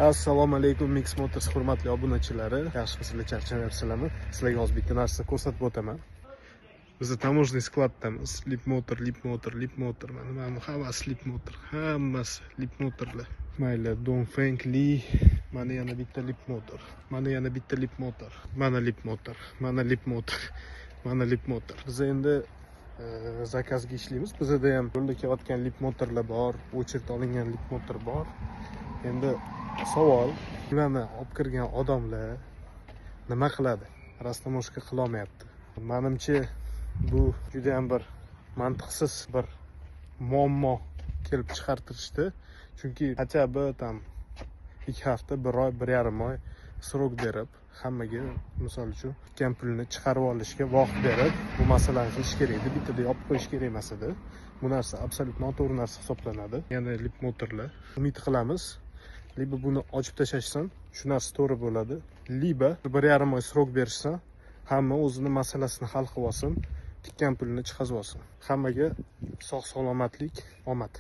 Assalomu alaykum Mix Motors hurmatli obunachilari. Yaxshimisizlar, charchamayapsizlarmi? Sizlarga hozir bitta narsa ko'rsatib o'taman. Biz taможный skladdamiz. Lip motor. Mana hammasi lip motor. Hammasi lip motorlar. Mayli, Dongfeng Li. Mana yana bitta lip motor. Mana yana bitta lip motor. Mana lip motor. Mana lip motor. Mana lip motor. Biz endi zakazga ishlaymiz. Bizda ham yo'lda kelayotgan lip motorlar bor, o'chirib olingan lip motor bor. Endi savol, ularni olib kirgan odamlar nima qiladi? Rastamoshka qila olmayapti. Menimcha bu juda ham bir mantiqsiz bir muammo kelib chiqartirishdi. Chunki qachon tam 2 hafta, 1 oy, 1,5 oy srok berib, hammaga misol uchun tutgan pulni chiqarib olishga vaqt berib, bu masalani qilish kerak edi. Bittada olib qo'yish kerak emas edi. Bu narsa absolyut noto'g'ri narsa hisoblanadi. Yana lip motorlar. Umid qilamiz, liba buni ochib tashlashsan, shu narsa to'g'ri bo'ladi. Liba 1,5 oy srok berishsa, hamma o'zini masalasini hal qilib olsin, tikkan pulni chiqazib olsin. Hammaga sog' salomatlik, omad.